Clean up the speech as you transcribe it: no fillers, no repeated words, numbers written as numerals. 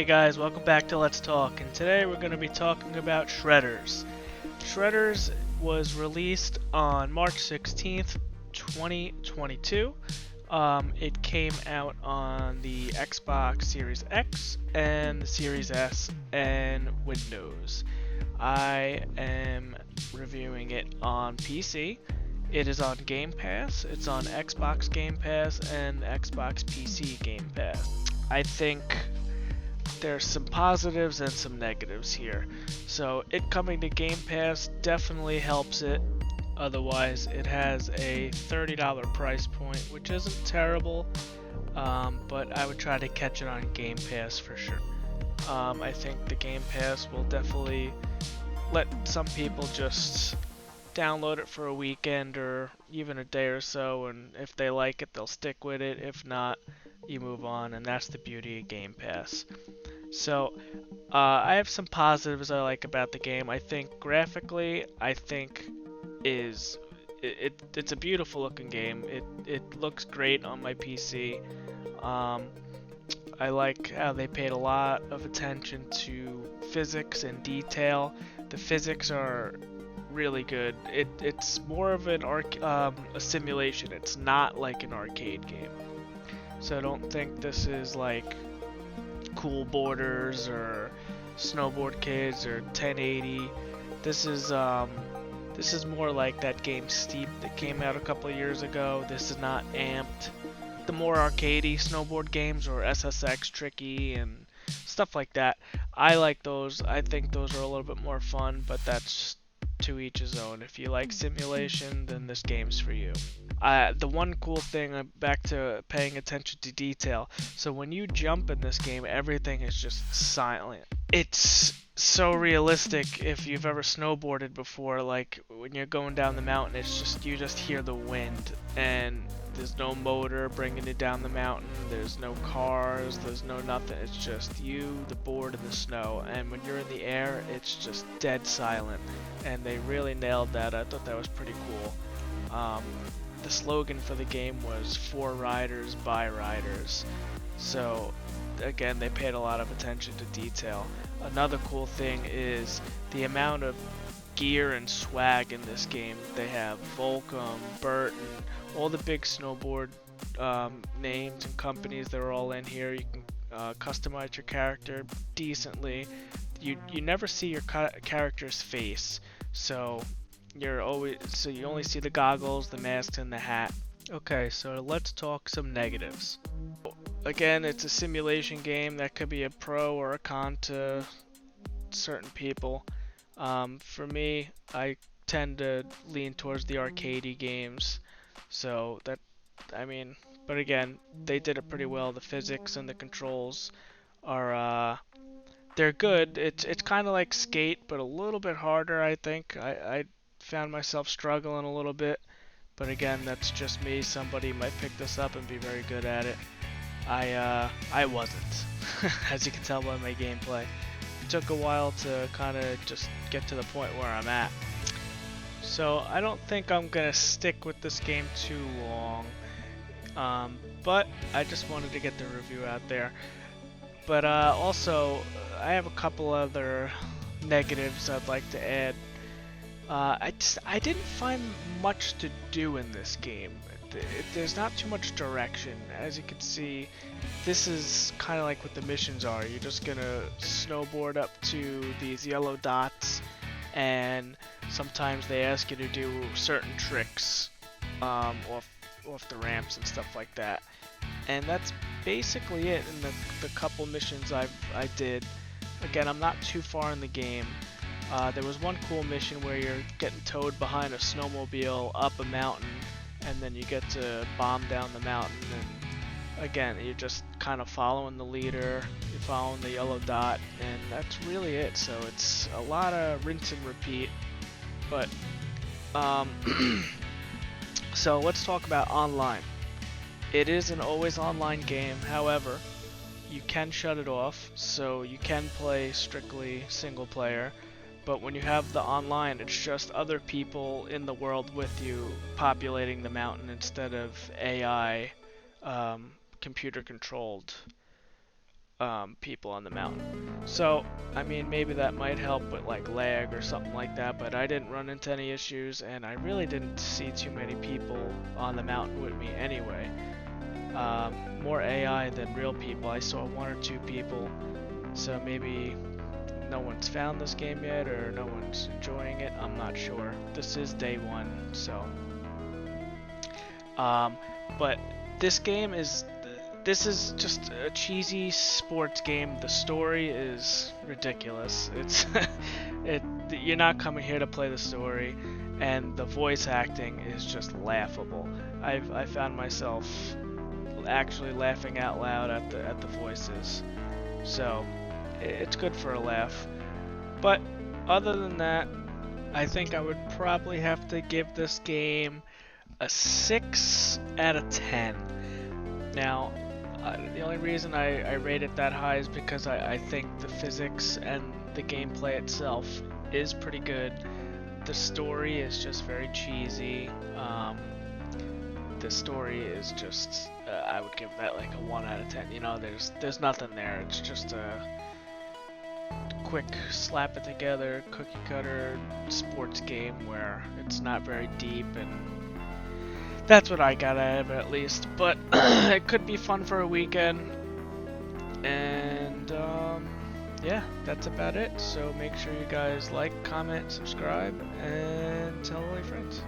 Hey guys, welcome back to Let's Talk, and today we're going to be talking about Shredders. Shredders was released on March 16th, 2022. It came out on the Xbox Series X and the Series S and Windows. I am reviewing it on PC. It is on Game Pass, it's on Xbox Game Pass, and Xbox PC Game Pass. I think there's some positives and some negatives here. So it coming to Game Pass definitely helps it. Otherwise, it has a $30 price point, which isn't terrible, but I would try to catch it on Game Pass for sure. I think the Game Pass will definitely let some people just download it for a weekend or even a day or so, and if they like it, they'll stick with it. If not, you move on, and that's the beauty of Game Pass. So, I have some positives I like about the game. I think graphically, it's a beautiful looking game. It looks great on my PC. I like how they paid a lot of attention to physics and detail. The physics are really good. It's more of a simulation. It's not like an arcade game. So I don't think this is like Cool Boarders or Snowboard Kids or 1080. This is more like that game Steep that came out a couple of years ago. This is not amped. The more arcadey snowboard games or SSX Tricky and stuff like that, I like those. I think those are a little bit more fun, but that's to each his own. If you like simulation, then this game's for you. The one cool thing, back to paying attention to detail, so when you jump in this game, everything is just silent. It's so realistic. If you've ever snowboarded before, like when you're going down the mountain, you just hear the wind, and there's no motor bringing it down the mountain, there's no cars, there's no nothing. It's just you, the board, and the snow. And when you're in the air, it's just dead silent, and they really nailed that. I thought that was pretty cool. The slogan for the game was "For riders, by riders." So again, they paid a lot of attention to detail. Another cool thing is the amount of gear and swag in this game. They have Volcom, Burton, all the big snowboard names and companies that are all in here. You can customize your character decently. You never see your character's face, so you only see the goggles, the masks, and the hat. Okay, so let's talk some negatives. Again, it's a simulation game that could be a pro or a con to certain people. For me, I tend to lean towards the arcadey games, so but again, they did it pretty well. The physics and the controls are they're good. It's kind of like Skate, but a little bit harder, I think. I found myself struggling a little bit, but again, that's just me. Somebody might pick this up and be very good at it. I wasn't, as you can tell by my gameplay. It took a while to kind of just get to the point where I'm at. So I don't think I'm gonna stick with this game too long, but I just wanted to get the review out there. But also, I have a couple other negatives I'd like to add. I didn't find much to do in this game. There's not too much direction. As you can see, this is kind of like what the missions are. You're just gonna snowboard up to these yellow dots, and sometimes they ask you to do certain tricks off the ramps and stuff like that. And that's basically it in the couple missions I did. Again, I'm not too far in the game. There was one cool mission where you're getting towed behind a snowmobile up a mountain, and then you get to bomb down the mountain, and again, you're just kind of following the leader, you're following the yellow dot, and that's really it. So it's a lot of rinse and repeat, but so let's talk about online. It is an always online game, however, you can shut it off, so you can play strictly single player. But when you have the online, it's just other people in the world with you populating the mountain instead of AI computer controlled. people on the mountain. So, I mean, maybe that might help with like lag or something like that, but I didn't run into any issues, and I really didn't see too many people on the mountain with me anyway. More AI than real people. I saw one or two people, so maybe no one's found this game yet, or no one's enjoying it. I'm not sure. This is day one, so. But this game is. This is just a cheesy sports game. The story is ridiculous. It's you're not coming here to play the story, and the voice acting is just laughable. I found myself actually laughing out loud at the voices. So it's good for a laugh. But other than that, I think I would probably have to give this game a 6 out of 10. Now, the only reason I rate it that high is because I think the physics and the gameplay itself is pretty good. The story is just very cheesy. The story is just, I would give that like a 1 out of 10. You know, there's nothing there. It's just a quick slap it together, cookie cutter sports game where it's not very deep, and that's what I got out of it at least. But it could be fun for a weekend. And yeah, that's about it. So make sure you guys like, comment, subscribe, and tell all your friends.